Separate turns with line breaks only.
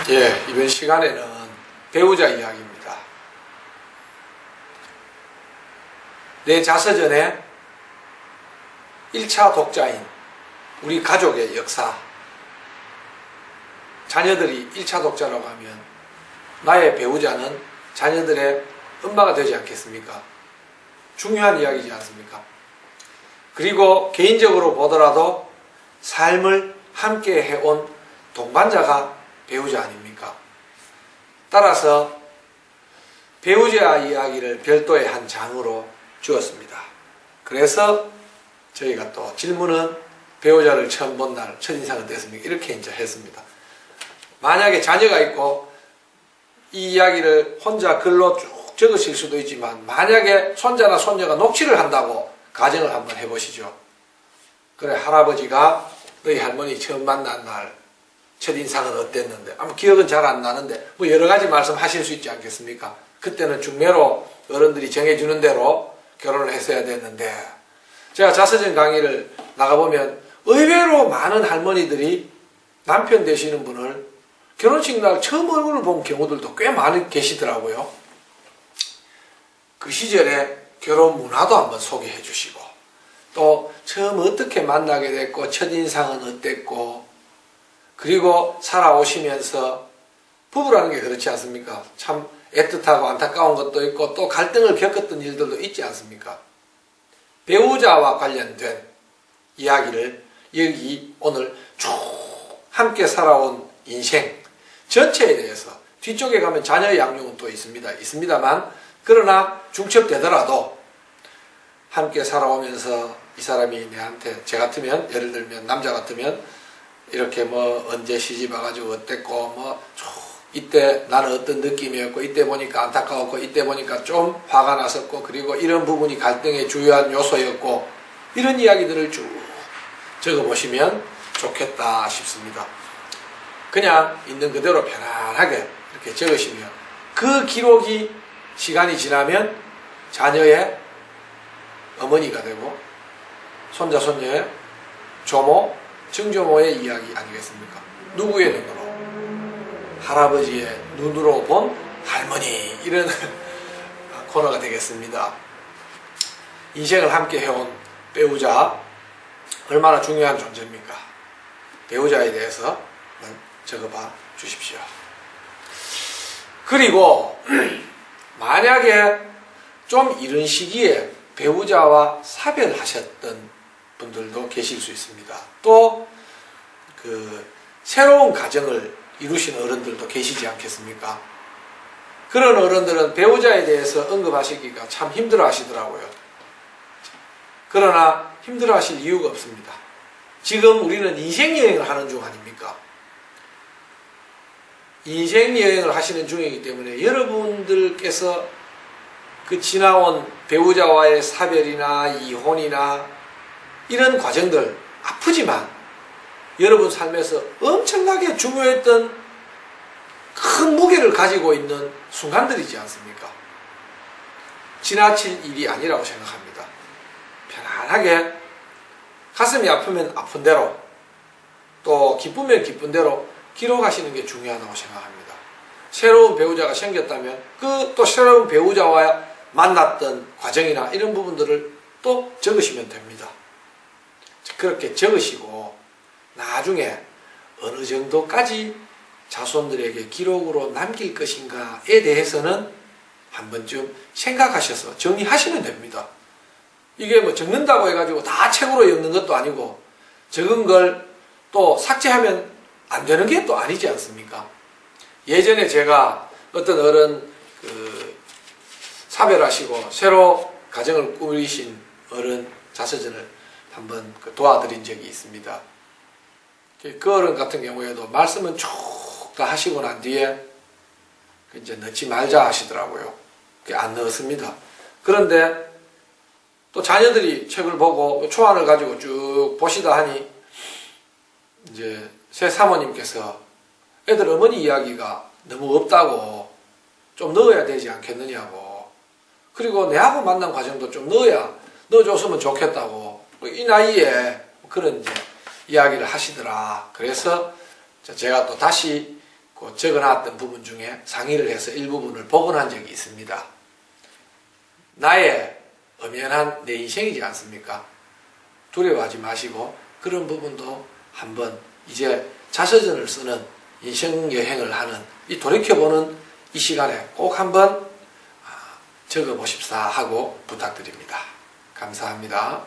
예, 이번 시간에는 배우자 이야기입니다. 내 자서전에 1차 독자인 우리 가족의 역사, 자녀들이 1차 독자라고 하면 나의 배우자는 자녀들의 엄마가 되지 않겠습니까? 중요한 이야기지 않습니까? 그리고 개인적으로 보더라도 삶을 함께 해온 동반자가 배우자 아닙니까? 따라서 배우자 이야기를 별도의 한 장으로 주었습니다. 그래서 저희가 또 질문은 배우자를 처음 본 날 첫인상은 어땠습니까? 이렇게 이제 했습니다. 만약에 자녀가 있고 이 이야기를 혼자 글로 쭉 적으실 수도 있지만 만약에 손자나 손녀가 녹취를 한다고 가정을 한번 해보시죠. 그래, 할아버지가 너희 할머니 처음 만난 날 첫인상은 어땠는데, 아마 기억은 잘 안 나는데 뭐 여러 가지 말씀하실 수 있지 않겠습니까? 그때는 중매로 어른들이 정해주는 대로 결혼을 했어야 됐는데, 제가 자서전 강의를 나가보면 의외로 많은 할머니들이 남편 되시는 분을 결혼식 날 처음 얼굴을 본 경우들도 꽤 많이 계시더라고요. 그 시절에 결혼 문화도 한번 소개해 주시고, 또 처음 어떻게 만나게 됐고 첫인상은 어땠고, 그리고 살아오시면서 부부라는 게 그렇지 않습니까? 참 애틋하고 안타까운 것도 있고 또 갈등을 겪었던 일들도 있지 않습니까? 배우자와 관련된 이야기를 여기 오늘 쭉 함께 살아온 인생 전체에 대해서, 뒤쪽에 가면 자녀의 양육은 또 있습니다만, 그러나 중첩되더라도 함께 살아오면서 이 사람이 내한테, 제 같으면 예를 들면 남자 같으면 이렇게 뭐 언제 시집 와가지고 어땠고, 뭐 이때 나는 어떤 느낌이었고, 이때 보니까 안타까웠고, 이때 보니까 좀 화가 났었고, 그리고 이런 부분이 갈등의 주요한 요소였고, 이런 이야기들을 쭉 적어보시면 좋겠다 싶습니다. 그냥 있는 그대로 편안하게 이렇게 적으시면 그 기록이 시간이 지나면 자녀의 어머니가 되고 손자 손녀의 조모, 증조모의 이야기 아니겠습니까? 누구의 눈으로? 할아버지의 눈으로 본 할머니, 이런 코너가 되겠습니다. 인생을 함께 해온 배우자, 얼마나 중요한 존재입니까? 배우자에 대해서 적어봐 주십시오. 그리고 만약에 좀 이른 시기에 배우자와 사별하셨던 분들도 계실 수 있습니다. 또 새로운 가정을 이루신 어른들도 계시지 않겠습니까? 그런 어른들은 배우자에 대해서 언급하시기가 참 힘들어 하시더라고요. 그러나 힘들어 하실 이유가 없습니다. 지금 우리는 인생여행을 하는 중 아닙니까? 인생여행을 하시는 중이기 때문에 여러분들께서 그 지나온 배우자와의 사별이나 이혼이나 이런 과정들, 아프지만 여러분 삶에서 엄청나게 중요했던 큰 무게를 가지고 있는 순간들이지 않습니까? 지나칠 일이 아니라고 생각합니다. 편안하게 가슴이 아프면 아픈 대로, 또 기쁘면 기쁜 대로 기록하시는 게 중요하다고 생각합니다. 새로운 배우자가 생겼다면 그 또 새로운 배우자와 만났던 과정이나 이런 부분들을 또 적으시면 됩니다. 그렇게 적으시고 나중에 어느 정도까지 자손들에게 기록으로 남길 것인가에 대해서는 한 번쯤 생각하셔서 정리하시면 됩니다. 이게 뭐 적는다고 해가지고 다 책으로 엮는 것도 아니고, 적은 걸 또 삭제하면 안 되는 게 또 아니지 않습니까? 예전에 제가 어떤 어른 사별하시고 새로 가정을 꾸리신 어른 자서전을 한번 도와드린 적이 있습니다. 그 어른 같은 경우에도 말씀은 쭉 다 하시고 난 뒤에 이제 넣지 말자 하시더라고요. 안 넣었습니다. 그런데 또 자녀들이 책을 보고 초안을 가지고 쭉 보시다 하니 이제 새 사모님께서 애들 어머니 이야기가 너무 없다고 좀 넣어야 되지 않겠느냐고, 그리고 내하고 만난 과정도 좀 넣어줬으면 좋겠다고, 이 나이에 그런 이제 이야기를 하시더라. 그래서 제가 또 다시 그 적어놨던 부분 중에 상의를 해서 일부분을 복원한 적이 있습니다. 나의 엄연한 내 인생이지 않습니까? 두려워하지 마시고 그런 부분도 한번 이제 자서전을 쓰는 인생 여행을 하는 이 돌이켜보는 이 시간에 꼭 한번 적어보십사 하고 부탁드립니다. 감사합니다.